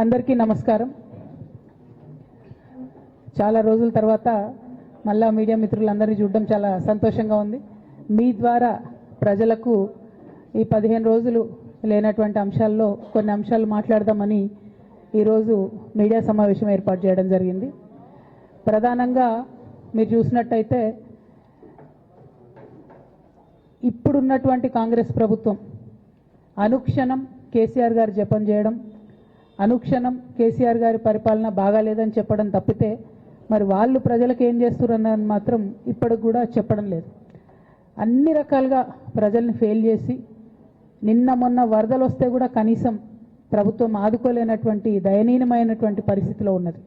అందరికీ నమస్కారం. చాలా రోజుల తర్వాత మళ్ళా మీడియా మిత్రులందరినీ చూడడం చాలా సంతోషంగా ఉంది. మీ ద్వారా ప్రజలకు ఈ 15 రోజులు లేనటువంటి అంశాల్లో కొన్ని అంశాలు మాట్లాడదామని ఈరోజు మీడియా సమావేశం ఏర్పాటు చేయడం జరిగింది. ప్రధానంగా మీరు చూసినట్టయితే ఇప్పుడున్నటువంటి కాంగ్రెస్ ప్రభుత్వం అనుక్షణం కేసీఆర్ గారు జపం చేయడం, అనుక్షణం కేసీఆర్ గారి పరిపాలన బాగాలేదని చెప్పడం తప్పితే మరి వాళ్ళు ప్రజలకు ఏం చేస్తున్నారని మాత్రం ఇప్పటికి కూడా చెప్పడం లేదు. అన్ని రకాలుగా ప్రజల్ని ఫెయిల్ చేసి నిన్న మొన్న వరదలు వస్తే కూడా కనీసం ప్రభుత్వం ఆదుకోలేనటువంటి దయనీయమైనటువంటి పరిస్థితిలో ఉన్నది.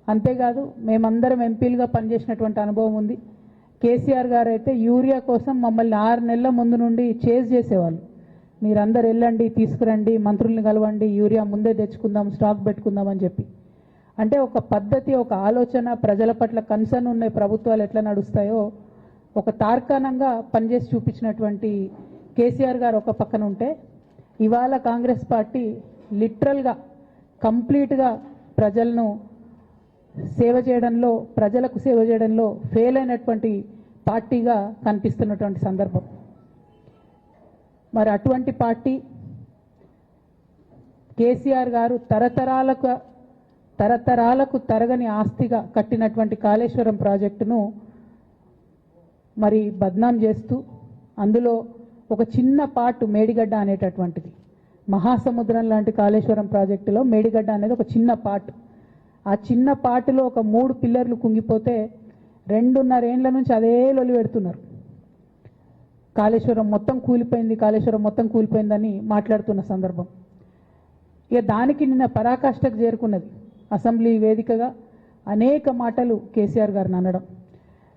అంతేకాదు మేమందరం ఎంపీలుగా పనిచేసినటువంటి అనుభవం ఉంది. కేసీఆర్ గారు అయితే యూరియా కోసం మమ్మల్ని 6 నెలల ముందు నుండి చేజ్ చేసేవాళ్ళు. మీరందరూ వెళ్ళండి, తీసుకురండి, మంత్రుల్ని కలవండి, యూరియా ముందే తెచ్చుకుందాం, స్టాక్ పెట్టుకుందాం అని చెప్పి. అంటే ఒక పద్ధతి, ఒక ఆలోచన, ప్రజల పట్ల కన్సర్న్ ఉన్న ప్రభుత్వాలు ఎట్లా నడుస్తాయో ఒక తార్కాణంగా పనిచేసి చూపించినటువంటి కేసీఆర్ గారు ఒక పక్కన ఉంటే, ఇవాళ కాంగ్రెస్ పార్టీ లిటరల్గా కంప్లీట్గా ప్రజలను సేవ చేయడంలో, ప్రజలకు సేవ చేయడంలో ఫెయిల్ అయినటువంటి పార్టీగా కనిపిస్తున్నటువంటి సందర్భం. మరి అటువంటి పార్టీ కేసీఆర్ గారు తరతరాలకు తరగని ఆస్తిగా కట్టినటువంటి కాళేశ్వరం ప్రాజెక్టును మరి బద్నాం చేస్తూ, అందులో ఒక చిన్న పార్ట్ మేడిగడ్డ అనేటటువంటిది, మహాసముద్రం లాంటి కాళేశ్వరం ప్రాజెక్టులో మేడిగడ్డ అనేది ఒక చిన్న పార్ట్. ఆ చిన్న పార్టులో ఒక 3 పిల్లర్లు కుంగిపోతే 2.5 ఏండ్ల నుంచి అదే లొలి పెడుతున్నారు. కాళేశ్వరం మొత్తం కూలిపోయింది, కాళేశ్వరం మొత్తం కూలిపోయిందని మాట్లాడుతున్న సందర్భం. ఇక దానికి నిన్న పరాకాష్ఠకు చేరుకున్నది. అసెంబ్లీ వేదికగా అనేక మాటలు కేసీఆర్ గారిని అనడం.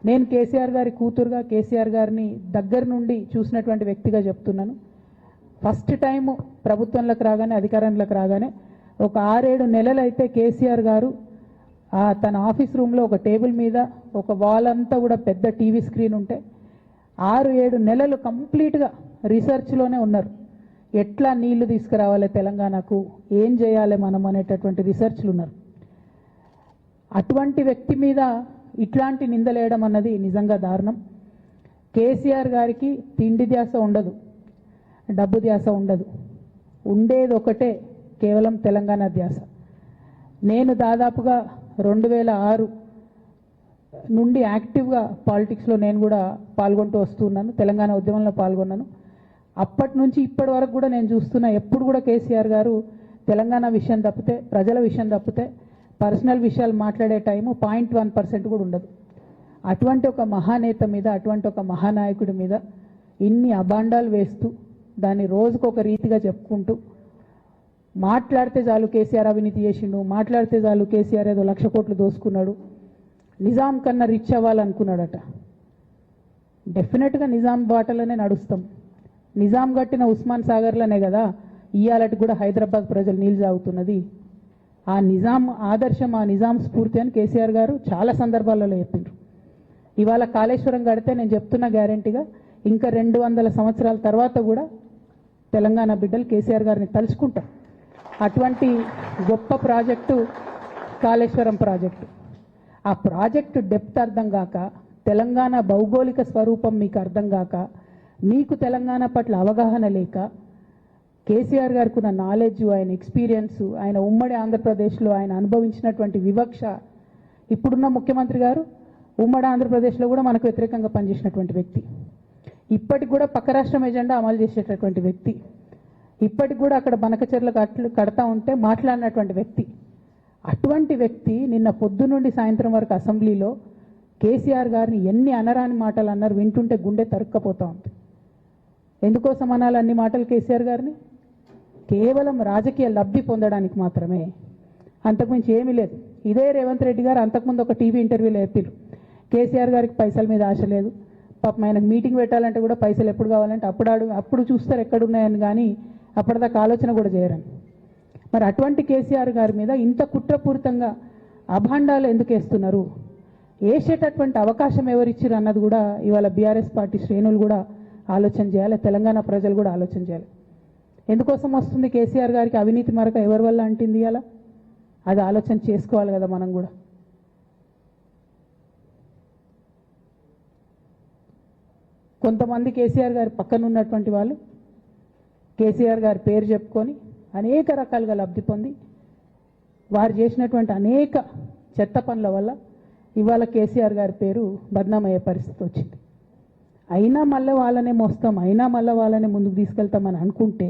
నేను కేసీఆర్ గారి కూతురుగా, కేసీఆర్ గారిని దగ్గర నుండి చూసినటువంటి వ్యక్తిగా చెప్తున్నాను. ఫస్ట్ టైము ప్రభుత్వంలోకి రాగానే, అధికారంలోకి రాగానే ఒక 6-7 నెలలు అయితే కేసీఆర్ గారు తన ఆఫీస్ రూమ్లో ఒక టేబుల్ మీద ఒక వాల్ అంతా కూడా పెద్ద టీవీ స్క్రీన్ ఉంటే 6-7 నెలలు కంప్లీట్గా రీసెర్చ్లోనే ఉన్నారు. ఎట్లా నీళ్లు తీసుకురావాలి తెలంగాణకు, ఏం చేయాలి మనం అనేటటువంటి రీసెర్చ్లు ఉన్నారు. అటువంటి వ్యక్తి మీద ఇట్లాంటి నిందలేయడం అన్నది నిజంగా దారుణం. కేసీఆర్ గారికి తిండి ధ్యాస ఉండదు, డబ్బు ధ్యాస ఉండదు, ఉండేది ఒకటే, కేవలం తెలంగాణ ధ్యాస. నేను దాదాపుగా 2006 నుండి యాక్టివ్గా పాలిటిక్స్లో నేను కూడా పాల్గొంటూ వస్తున్నాను. తెలంగాణ ఉద్యమంలో పాల్గొన్నాను. అప్పటి నుంచి ఇప్పటి వరకు కూడా నేను చూస్తున్నా, ఎప్పుడు కూడా కేసీఆర్ గారు తెలంగాణ విషయం తప్పితే, ప్రజల విషయం తప్పితే పర్సనల్ విషయాలు మాట్లాడే టైము 0.1% కూడా ఉండదు. అటువంటి ఒక మహానేత మీద, అటువంటి ఒక మహానాయకుడి మీద ఇన్ని అబాండాలు వేస్తూ, దాన్ని రోజుకొక రీతిగా చెప్పుకుంటూ, మాట్లాడితే చాలు కేసీఆర్ అవినీతి చేసిండు, మాట్లాడితే చాలు కేసీఆర్ ఏదో 1,00,000 కోట్లు దోసుకున్నాడు, నిజాం కన్నా రిచ్ అవ్వాలనుకున్నాడట. డెఫినెట్గా నిజాం బాటలోనే నడుస్తాం. నిజాం కట్టిన ఉస్మాన్ సాగర్లోనే కదా ఇవాళకి కూడా హైదరాబాద్ ప్రజలు నీళ్ళు తాగుతున్నది. ఆ నిజాం ఆదర్శం, ఆ నిజాం స్ఫూర్తి అని కేసీఆర్ గారు చాలా సందర్భాలలో చెప్పిండ్రు. ఇవాళ కాళేశ్వరం కడితే నేను చెప్తున్నా గ్యారంటీగా ఇంకా 200 సంవత్సరాల తర్వాత కూడా తెలంగాణ బిడ్డలు కేసీఆర్ గారిని తలుచుకుంటారు. అటువంటి గొప్ప ప్రాజెక్టు కాళేశ్వరం ప్రాజెక్టు. ఆ ప్రాజెక్టు డెప్త్ అర్థం కాక, తెలంగాణ భౌగోళిక స్వరూపం మీకు అర్థం కాక, మీకు తెలంగాణ పట్ల అవగాహన లేక, కేసీఆర్ గారికి ఉన్న నాలెడ్జ్, ఆయన ఎక్స్పీరియన్స్, ఆయన ఉమ్మడి ఆంధ్రప్రదేశ్లో ఆయన అనుభవించినటువంటి వివక్ష, ఇప్పుడున్న ముఖ్యమంత్రి గారు ఉమ్మడి ఆంధ్రప్రదేశ్లో కూడా మనకు వ్యతిరేకంగా పనిచేసినటువంటి వ్యక్తి, ఇప్పటికి కూడా పక్క రాష్ట్రం ఎజెండా అమలు చేసేటటువంటి వ్యక్తి, ఇప్పటికి కూడా అక్కడ బనకచెర్ల కడతా ఉంటే మాట్లాడినటువంటి వ్యక్తి. అటువంటి వ్యక్తి నిన్న పొద్దు నుండి సాయంత్రం వరకు అసెంబ్లీలో కేసీఆర్ గారిని ఎన్ని అనరాని మాటలు అన్నారు, వింటుంటే గుండె తరుక్కపోతా ఉంది. ఎందుకోసం అనాలి అన్ని మాటలు కేసీఆర్ గారిని? కేవలం రాజకీయ లబ్ధి పొందడానికి మాత్రమే, అంతకుమించి ఏమీ లేదు. ఇదే రేవంత్ రెడ్డి గారు అంతకుముందు ఒక టీవీ ఇంటర్వ్యూలో చెప్పారు, కేసీఆర్ గారికి పైసల మీద ఆశ లేదు, పాపం ఆయనకు మీటింగ్ పెట్టాలంటే కూడా పైసలు ఎప్పుడు కావాలంటే అప్పుడు చూస్తారు ఎక్కడున్నాయని, కానీ అప్పటిదాకా ఆలోచన కూడా చేయరని. మరి అటువంటి కేసీఆర్ గారి మీద ఇంత కుట్రపూరితంగా అభాండాలు ఎందుకు వేస్తున్నారు? వేసేటటువంటి అవకాశం ఎవరిచ్చారు అన్నది కూడా ఇవాళ బీఆర్ఎస్ పార్టీ శ్రేణులు కూడా ఆలోచన చేయాలి, తెలంగాణ ప్రజలు కూడా ఆలోచన చేయాలి. ఎందుకోసం వస్తుంది కేసీఆర్ గారికి అవినీతి మరక ఎవరి వల్ల అంటింది అలా? అది ఆలోచన చేసుకోవాలి కదా మనం కూడా. కొంతమంది కేసీఆర్ గారి పక్కన ఉన్నటువంటి వాళ్ళు కేసీఆర్ గారి పేరు చెప్పుకొని అనేక రకాలుగా లబ్ధి పొంది వారు చేసినటువంటి అనేక చెత్త పనుల వల్ల ఇవాళ కేసీఆర్ గారి పేరు బద్నామయ్యే పరిస్థితి వచ్చింది. అయినా మళ్ళీ వాళ్ళనే మోస్తాం, అయినా మళ్ళీ వాళ్ళనే ముందుకు తీసుకెళ్తామని అనుకుంటే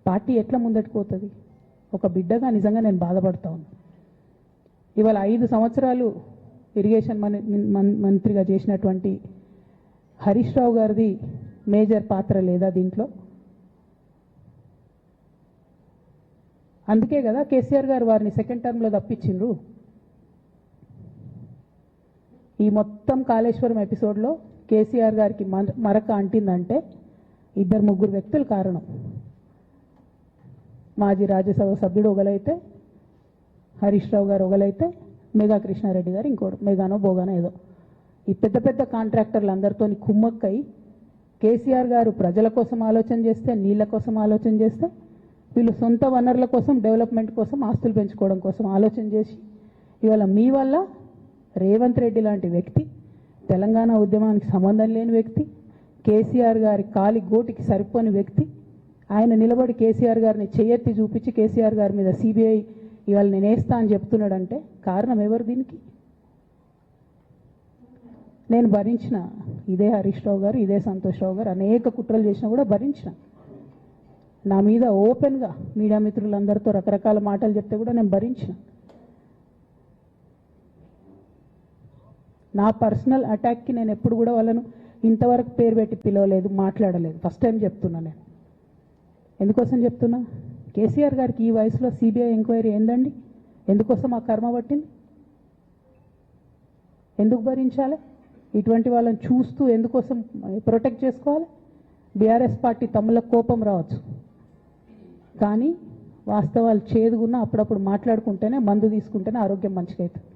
పార్టీ ఎట్లా ముందటికి పోతుంది? ఒక బిడ్డగా నిజంగా నేను బాధపడతా ఉన్నా. ఇవాళ 5 సంవత్సరాలు ఇరిగేషన్ మంత్రిగా చేసినటువంటి హరీష్ రావు గారిది మేజర్ పాత్ర లేదా దీంట్లో? అందుకే కదా కేసీఆర్ గారు వారిని సెకండ్ టర్మ్లో తప్పించిండ్రు. ఈ మొత్తం కాళేశ్వరం ఎపిసోడ్లో కేసీఆర్ గారికి మరక అంటిందంటే 2-3 వ్యక్తులు కారణం. మాజీ రాజ్యసభ సభ్యుడు ఒకలైతే, హరీష్ రావు గారు ఒకలైతే, మేఘా కృష్ణారెడ్డి గారు ఇంకోటి, మేఘానో బోగానో ఏదో. ఈ పెద్ద పెద్ద కాంట్రాక్టర్లు అందరితో కుమ్మక్కై కేసీఆర్ గారు ప్రజల కోసం ఆలోచన చేస్తే, నీళ్ళ కోసం ఆలోచన చేస్తే, వీళ్ళు సొంత వనరుల కోసం, డెవలప్మెంట్ కోసం, ఆస్తులు పెంచుకోవడం కోసం ఆలోచన చేసి ఇవాళ మీ వల్ల రేవంత్ రెడ్డి లాంటి వ్యక్తి, తెలంగాణ ఉద్యమానికి సంబంధం లేని వ్యక్తి, కేసీఆర్ గారి కాలి గోటికి సరిపోని వ్యక్తి, ఆయన నిలబడి కేసీఆర్ గారిని చెయ్యెత్తి చూపించి కేసీఆర్ గారి మీద సిబిఐ ఇవాళ నేను వేస్తా అని చెప్తున్నాడంటే కారణం ఎవరు దీనికి? నేను భరించిన ఇదే హరీష్ రావు గారు, ఇదే సంతోష్ రావు గారు అనేక కుట్రలు చేసినా కూడా భరించిన. నా మీద ఓపెన్గా మీడియా మిత్రులందరితో రకరకాల మాటలు చెప్తే కూడా నేను భరించిన. నా పర్సనల్ అటాక్కి నేను ఎప్పుడు కూడా వాళ్ళను ఇంతవరకు పేరు పెట్టి పిలవలేదు, మాట్లాడలేదు. ఫస్ట్ టైం చెప్తున్నా నేను. ఎందుకోసం చెప్తున్నా? కేసీఆర్ గారికి ఈ వయసులో సిబిఐ ఎంక్వైరీ ఏందండి? ఎందుకోసం ఆ కర్మ పట్టింది? ఎందుకు భరించాలి? ఇటువంటి వాళ్ళని చూస్తూ ఎందుకోసం ప్రొటెక్ట్ చేసుకోవాలి? బీఆర్ఎస్ పార్టీ తమ్ముల కోపం రావచ్చు, కానీ వాస్తవాలు చేదుగున్నా అప్పుడప్పుడు మాట్లాడుకుంటేనే, మందు తీసుకుంటేనే ఆరోగ్యం మంచిగా అవుతుంది.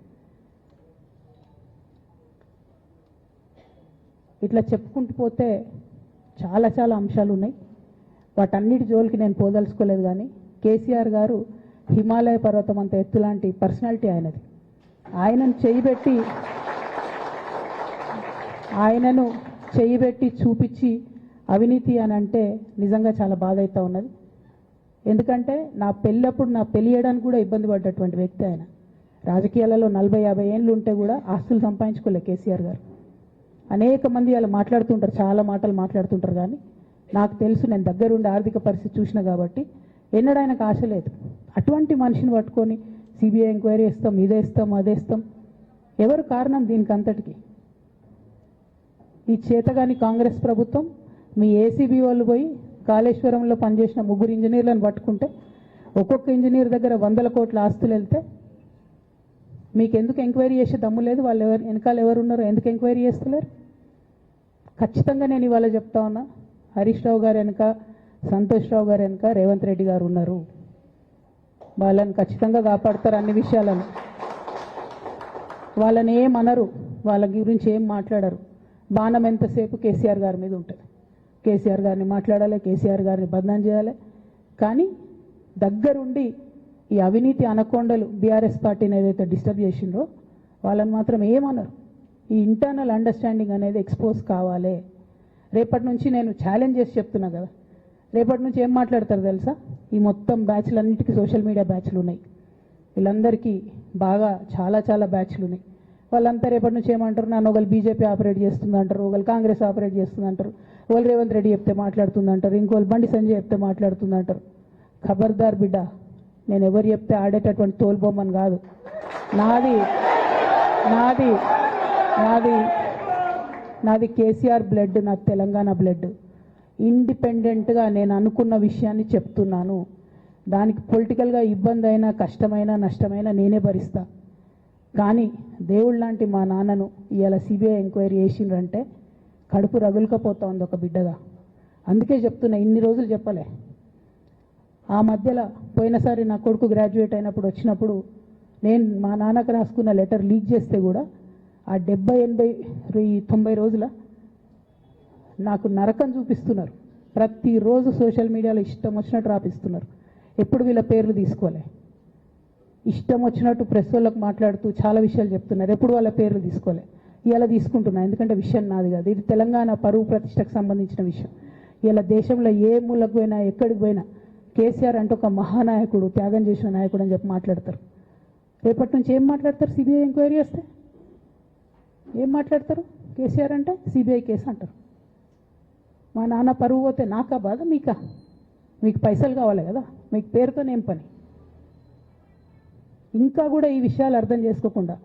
ఇట్లా చెప్పుకుంటూ పోతే చాలా చాలా అంశాలు ఉన్నాయి. వాటన్నిటి జోలికి నేను పోదలుచుకోలేదు. కానీ కేసీఆర్ గారు హిమాలయ పర్వతం అంత ఎత్తు లాంటి పర్సనాలిటీ ఆయనది. ఆయనను చేయబెట్టి చూపించి అవినీతి అని అంటే నిజంగా చాలా బాధ అవుతూ ఉన్నది. ఎందుకంటే నా పెళ్ళి చేయడానికి కూడా ఇబ్బంది పడ్డటువంటి వ్యక్తి ఆయన. రాజకీయాలలో 40-50 ఏళ్ళు ఉంటే కూడా ఆస్తులు సంపాదించుకోలే కేసీఆర్ గారు. అనేక మంది అలా మాట్లాడుతుంటారు, చాలా మాటలు మాట్లాడుతుంటారు. కానీ నాకు తెలుసు, నేను దగ్గరుండి ఆర్థిక పరిస్థితి చూసిన కాబట్టి ఎన్నడూ ఆయనకు ఆశ లేదు. అటువంటి మనిషిని పట్టుకొని సిబిఐ ఎంక్వైరీ ఇస్తాం, ఇదేస్తాం, అదేస్తాం. ఎవరు కారణం దీనికి అంతటికి? ఈ చేతగాని కాంగ్రెస్ ప్రభుత్వం మీ ఏసీబీ వాళ్ళు పోయి కాళేశ్వరంలో పనిచేసిన 3 ఇంజనీర్లను పట్టుకుంటే ఒక్కొక్క ఇంజనీర్ దగ్గర 100 కోట్ల ఆస్తులు వెళ్తే మీకు ఎందుకు ఎంక్వైరీ చేసే దమ్ము లేదు? వాళ్ళు వెనకాల ఎవరు ఉన్నారో ఎందుకు ఎంక్వైరీ చేస్తలేరు? ఖచ్చితంగా నేను ఇవాళ చెప్తా ఉన్నా, హరీష్ రావు గారు వెనుక, సంతోష్ రావు గారు వెనుక రేవంత్ రెడ్డి గారు ఉన్నారు. వాళ్ళని ఖచ్చితంగా కాపాడతారు అన్ని విషయాలను. వాళ్ళని ఏమనరు, వాళ్ళ గురించి ఏం మాట్లాడరు. బాణం ఎంతసేపు కేసీఆర్ గారి మీద ఉంటుంది. కేసీఆర్ గారిని మాట్లాడాలి, కేసీఆర్ గారిని బదనాం చేయాలి. కానీ దగ్గరుండి ఈ అవినీతి అనకొండలు బీఆర్ఎస్ పార్టీని ఏదైతే డిస్టర్బ్ చేసిండ్రో వాళ్ళని మాత్రం ఏమనరు. ఈ ఇంటర్నల్ అండర్స్టాండింగ్ అనేది ఎక్స్పోజ్ కావాలి. రేపటి నుంచి నేను ఛాలెంజ్ చేసి చెప్తున్నా కదా, రేపటి నుంచి ఏం మాట్లాడతారు తెలుసా? ఈ మొత్తం బ్యాచ్లన్నిటికీ సోషల్ మీడియా బ్యాచ్లు ఉన్నాయి. వీళ్ళందరికీ బాగా చాలా చాలా బ్యాచ్లు ఉన్నాయి. వాళ్ళంతా రేపటి నుంచి ఏమంటారు? నన్ను ఒకళ్ళు బీజేపీ ఆపరేట్ చేస్తుందంటారు, ఒకళ్ళు కాంగ్రెస్ ఆపరేట్ చేస్తుందంటారు, ఒకళ్ళు రేవంత్ రెడ్డి చెప్తే మాట్లాడుతుందంటారు, ఇంకోళ్ళు బండి సంజయ్ చెప్తే మాట్లాడుతుందంటారు. ఖబర్దార్ బిడ్డ, నేను ఎవరు చెప్తే ఆడేటటువంటి తోలుబొమ్మని కాదు. నాది నాది నాది నాది కేసీఆర్ బ్లడ్, నాకు తెలంగాణ బ్లడ్. ఇండిపెండెంట్గా నేను అనుకున్న విషయాన్ని చెప్తున్నాను. దానికి పొలిటికల్గా ఇబ్బంది అయినా, కష్టమైనా, నష్టమైనా నేనే భరిస్తా. కానీ దేవుళ్ళ లాంటి మా నాన్నను ఇవాళ సిబిఐ ఎంక్వైరీ చేసిండ్రంటే కడుపు రగులుకపోతా ఉంది ఒక బిడ్డగా. అందుకే చెప్తున్నా, ఇన్ని రోజులు చెప్పలే. ఆ మధ్యలో పోయినసారి నా కొడుకు గ్రాడ్యుయేట్ అయినప్పుడు వచ్చినప్పుడు నేను మా నాన్నకు రాసుకున్న లెటర్ లీక్ చేస్తే కూడా ఆ 70, 80, 90 రోజుల నాకు నరకం చూపిస్తున్నారు. ప్రతిరోజు సోషల్ మీడియాలో ఇష్టం వచ్చినట్టు రాపిస్తున్నారు. ఎప్పుడు వీళ్ళ పేర్లు తీసుకోలే. ఇష్టం వచ్చినట్టు ప్రెస్ వాళ్ళకు మాట్లాడుతూ చాలా విషయాలు చెప్తున్నారు. ఎప్పుడు వాళ్ళ పేర్లు తీసుకోలే, ఇలా తీసుకుంటున్నా. ఎందుకంటే విషయం నాది కాదు, ఇది తెలంగాణ పరువు ప్రతిష్టకు సంబంధించిన విషయం. ఇలా దేశంలో ఏ మూలకు పోయినా ఎక్కడికి పోయినా కేసీఆర్ అంటే ఒక మహానాయకుడు, త్యాగం చేసిన నాయకుడు అని చెప్పి మాట్లాడతారు. రేపటి నుంచి ఏం మాట్లాడతారు? సిబిఐ ఎంక్వైరీ చేస్తే ఏం మాట్లాడతారు? కేసీఆర్ అంటే సిబిఐ కేసు అంటారు. మా నాన్న పరువు పోతే నాకా బాధ, మీకా? మీకు పైసలు కావాలి కదా, మీకు పేరుతోనేం పని? ఇంకా కూడా ఈ విషయాలు అర్థం చేసుకోకుండా,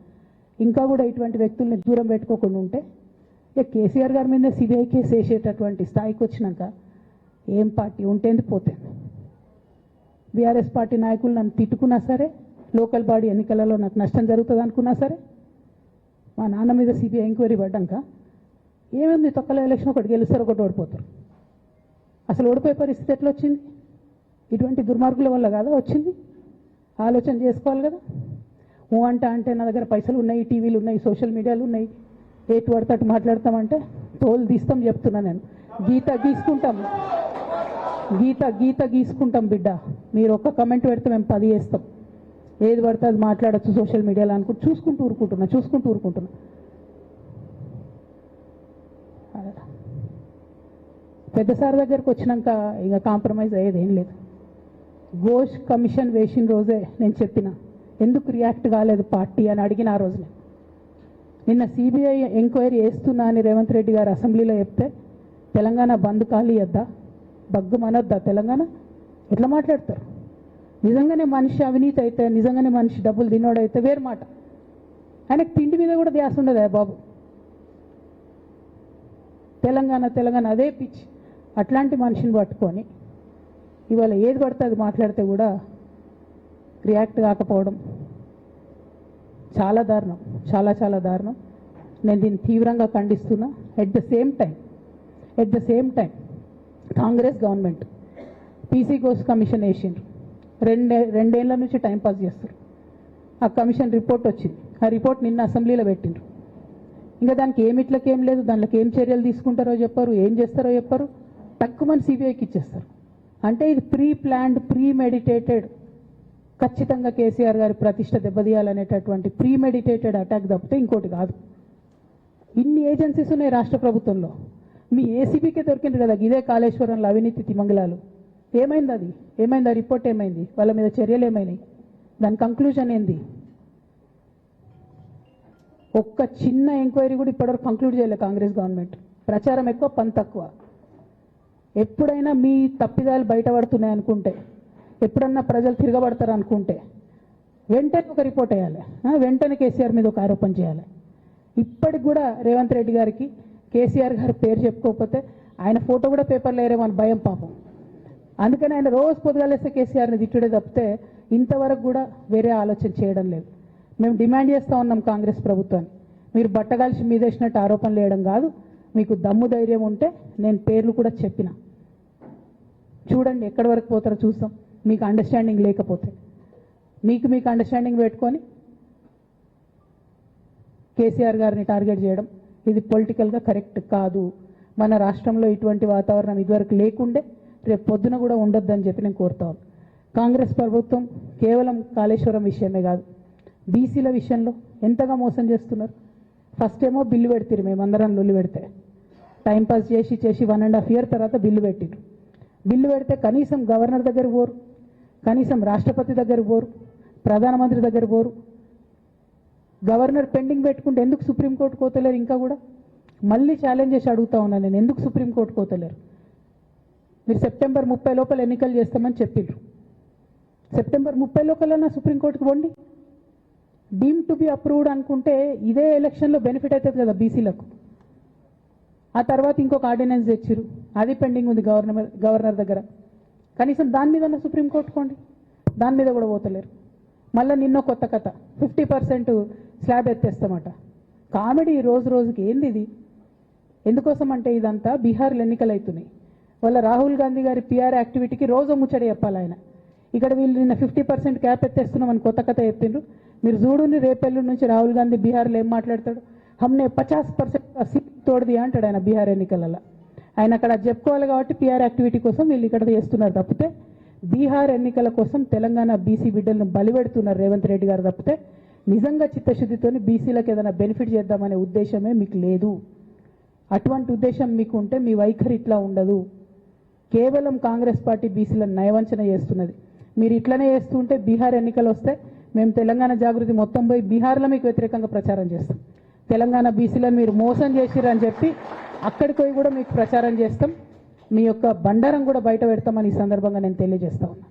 ఇంకా కూడా ఇటువంటి వ్యక్తుల్ని దూరం పెట్టుకోకుండా ఉంటే ఇక కేసీఆర్ గారి మీద సిబిఐ కేసు వేసేటటువంటి స్థాయికి వచ్చినాక ఏం పార్టీ ఉంటేంది పోతేంది. బీఆర్ఎస్ పార్టీ నాయకులు నన్ను తిట్టుకున్నా సరే, లోకల్ బాడీ ఎన్నికలలో నాకు నష్టం జరుగుతుంది అనుకున్నా సరే, మా నాన్న మీద సిబిఐ ఎంక్వైరీ పడ్డాక ఏముంది, తొక్కల ఎలక్షన్ ఒకటి గెలుస్తారు, ఒకటి ఓడిపోతారు. అసలు ఓడిపోయే పరిస్థితి ఎట్లా వచ్చింది? ఇటువంటి దుర్మార్గుల వల్ల కాదా వచ్చింది? ఆలోచన చేసుకోవాలి కదా. అంటే నా దగ్గర పైసలు ఉన్నాయి, టీవీలు ఉన్నాయి, సోషల్ మీడియాలు ఉన్నాయి, ఏటు పడితే అటు మాట్లాడతామంటే తోలు తీస్తాం చెప్తున్నా నేను. గీత గీసుకుంటాం బిడ్డ. మీరు ఒక్క కమెంట్ పెడితే మేము 10 చేస్తాం. ఏది పడితే అది మాట్లాడచ్చు సోషల్ మీడియాలో అనుకుంటూ చూసుకుంటూ ఊరుకుంటున్నా. పెద్ద సార్ దగ్గరకు వచ్చినాక ఇక కాంప్రమైజ్ అయ్యేది ఏం లేదు. ఘోష్ కమిషన్ వేసిన రోజే నేను చెప్పిన, ఎందుకు రియాక్ట్ కాలేదు పార్టీ అని అడిగిన ఆ రోజునే. నిన్న సిబిఐ ఎంక్వైరీ వేస్తున్నా అని రేవంత్ రెడ్డి గారు అసెంబ్లీలో చెప్తే తెలంగాణ బంద్ ఖాళీ వద్దా, బగ్గు మనొద్దా తెలంగాణ? ఎట్లా మాట్లాడతారు? నిజంగానే మనిషి అవినీతి అయితే, నిజంగానే మనిషి డబ్బులు తినోడైతే వేరు మాట. ఆయనకు తిండి మీద కూడా ధ్యాస ఉండదా బాబు? తెలంగాణ అదే పిచ్చి. అట్లాంటి మనిషిని పట్టుకొని ఇవాళ ఏది పడితే అది మాట్లాడితే కూడా రియాక్ట్ కాకపోవడం చాలా దారుణం, చాలా దారుణం. నేను దీన్ని తీవ్రంగా ఖండిస్తున్నా. At the same time Congress government PC Ghosh commission వేసిండ్రు. రెండేళ్ల నుంచి టైంపాస్ చేస్తారు. ఆ కమిషన్ రిపోర్ట్ వచ్చింది. ఆ రిపోర్ట్ నిన్న అసెంబ్లీలో పెట్టిండ్రు. ఇంకా దానికి ఏమిట్లకేం లేదు, దాంట్లోకి ఏం చర్యలు తీసుకుంటారో చెప్పారు, ఏం చేస్తారో చెప్పారు. తక్కువ మంది సిబిఐకి ఇచ్చేస్తారు. అంటే ఇది ప్రీ ప్లాన్డ్, ప్రీ మెడిటేటెడ్, ఖచ్చితంగా కేసీఆర్ గారి ప్రతిష్ట దెబ్బతీయాలనేటటువంటి ప్రీ మెడిటేటెడ్ అటాక్ తప్పితే ఇంకోటి కాదు. ఇన్ని ఏజెన్సీస్ ఉన్నాయి రాష్ట్ర ప్రభుత్వంలో. మీ ఏసీబీకే దొరికింది కదా ఇదే కాళేశ్వరంలో అవినీతి తిమంగళాలు. ఏమైంది అది? ఏమైంది ఆ రిపోర్ట్? ఏమైంది? వాళ్ళ మీద చర్యలు ఏమైనాయి? దాని కంక్లూజన్ ఏంది? ఒక్క చిన్న ఎంక్వైరీ కూడా ఇప్పటివరకు కంక్లూడ్ చేయలేదు కాంగ్రెస్ గవర్నమెంట్. ప్రచారం ఎక్కువ, పని తక్కువ. ఎప్పుడైనా మీ తప్పిదాలు బయటపడుతున్నాయి అనుకుంటే, ఎప్పుడన్నా ప్రజలు తిరగబడతారు అనుకుంటే వెంటనే ఒక రిపోర్ట్ వేయాలి, వెంటనే కేసీఆర్ మీద ఒక ఆరోపణ చేయాలి. ఇప్పటికి కూడా రేవంత్ రెడ్డి గారికి కేసీఆర్ గారి పేరు చెప్పుకోకపోతే ఆయన ఫోటో కూడా పేపర్లో వేరేమో అని భయం పాపం. అందుకని ఆయన రోజు పొద్దుగాలేస్తే కేసీఆర్ని తిట్టుడే తప్పితే ఇంతవరకు కూడా వేరే ఆలోచన చేయడం లేదు. మేము డిమాండ్ చేస్తూ ఉన్నాం కాంగ్రెస్ ప్రభుత్వాన్ని, మీరు బట్టగాల్చి మీదేసినట్టు ఆరోపణలు వేయడం కాదు, మీకు దమ్ము ధైర్యం ఉంటే నేను పేర్లు కూడా చెప్పిన, చూడండి ఎక్కడి వరకు పోతారో చూస్తాం. మీకు అండర్స్టాండింగ్ లేకపోతే మీకు అండర్స్టాండింగ్ పెట్టుకొని కేసీఆర్ గారిని టార్గెట్ చేయడం ఇది పొలిటికల్గా కరెక్ట్ కాదు. మన రాష్ట్రంలో ఇటువంటి వాతావరణం ఇదివరకు లేకుండే, రేపు పొద్దున కూడా ఉండొద్దని చెప్పి నేను కోరుతాను. కాంగ్రెస్ ప్రభుత్వం కేవలం కాళేశ్వరం విషయమే కాదు, బీసీల విషయంలో ఎంతగా మోసం చేస్తున్నారు. ఫస్ట్ ఏమో బిల్లు పెడతారు, మేమందరం లొల్లి పెడితే టైంపాస్ చేసి 1.5 year తర్వాత బిల్లు పెట్టిరు. బిల్లు పెడితే కనీసం గవర్నర్ దగ్గర పోరు, కనీసం రాష్ట్రపతి దగ్గర పోరు, ప్రధానమంత్రి దగ్గర పోరు. గవర్నర్ పెండింగ్ పెట్టుకుంటే ఎందుకు సుప్రీంకోర్టు కోతలేరు? ఇంకా కూడా మళ్ళీ ఛాలెంజ్ చేసి అడుగుతా ఉన్నాను నేను, ఎందుకు సుప్రీంకోర్టు కోతలేరు? మీరు September 30 లోపల ఎన్నికలు చేస్తామని చెప్పిండ్రు. September 30 లోపల సుప్రీంకోర్టుకు పోండి. డీమ్ టు బి అప్రూవ్డ్ అనుకుంటే ఇదే ఎలక్షన్లో బెనిఫిట్ అవుతుంది కదా బీసీలకు. ఆ తర్వాత ఇంకొక ఆర్డినెన్స్ తెచ్చిరు, అది పెండింగ్ ఉంది గవర్నర్ దగ్గర. కనీసం దాని మీద సుప్రీంకోర్టు కోండి, దాని మీద కూడా పోతలేరు. మళ్ళీ నిన్న కొత్త కథ, 50% స్లాబ్ ఎత్తేస్తామట. కామెడీ రోజుకి. ఏంది ఇది? ఎందుకోసం అంటే ఇదంతా బీహార్లో ఎన్నికలు అవుతున్నాయి. వాళ్ళ రాహుల్ గాంధీ గారి పిఆర్ యాక్టివిటీకి రోజు ముచ్చడి చెప్పాలి ఆయన. ఇక్కడ వీళ్ళు నిన్న 50% క్యాప్ ఎత్తేస్తున్నామని కొత్త కథ చెప్పిండ్రు. మీరు చూడుని రేపెల్లు నుంచి రాహుల్ గాంధీ బీహార్లో ఏం మాట్లాడతాడు, హమ్నే 50% సీట్ తోడది అంటాడు ఆయన బీహార్ ఎన్నికలలో. ఆయన అక్కడ చెప్పుకోవాలి కాబట్టి పిఆర్ యాక్టివిటీ కోసం వీళ్ళు ఇక్కడ చేస్తున్నారు తప్పితే బీహార్ ఎన్నికల కోసం తెలంగాణ బీసీ బిడ్డలను బలిపెడుతున్నారు రేవంత్ రెడ్డి గారు తప్పితే నిజంగా చిత్తశుద్ధితోని బీసీలకు ఏదైనా బెనిఫిట్ చేద్దామనే ఉద్దేశమే మీకు లేదు. అటువంటి ఉద్దేశం మీకు ఉంటే మీ వైఖరి ఇట్లా ఉండదు. కేవలం కాంగ్రెస్ పార్టీ బీసీలను నయవంచన చేస్తున్నది. మీరు ఇట్లనే చేస్తుంటే బీహార్ ఎన్నికలు వస్తే మేము తెలంగాణ జాగృతి మొత్తం పోయి బీహార్లో మీకు వ్యతిరేకంగా ప్రచారం చేస్తాం. తెలంగాణ బీసీలను మీరు మోసం చేసిరని చెప్పి అక్కడికి పోయి కూడా మీకు ప్రచారం చేస్తాం. మీ యొక్క బండారం కూడా బయట పెడతామని ఈ సందర్భంగా నేను తెలియజేస్తా ఉన్నా.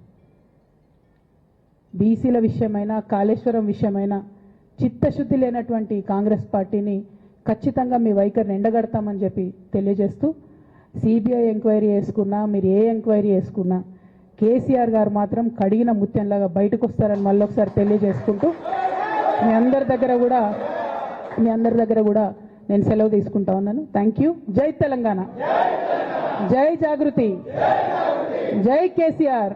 బీసీల విషయమైనా కాళేశ్వరం విషయమైనా చిత్తశుద్ధి లేనటువంటి కాంగ్రెస్ పార్టీని ఖచ్చితంగా మీ వైఖరిని ఎండగడతామని చెప్పి తెలియజేస్తూ, సిబిఐ ఎంక్వైరీ చేసుకున్నా మీరు ఏ ఎంక్వైరీ చేసుకున్నా కేసీఆర్ గారు మాత్రం కడిగిన ముత్యంలాగా బయటకు వస్తారని మళ్ళొకసారి తెలియజేసుకుంటూ మీ అందరి దగ్గర కూడా నేను సెలవు తీసుకుంటా ఉన్నాను. Thank you. జై తెలంగాణ, జై జాగృతి, జై కేసీఆర్.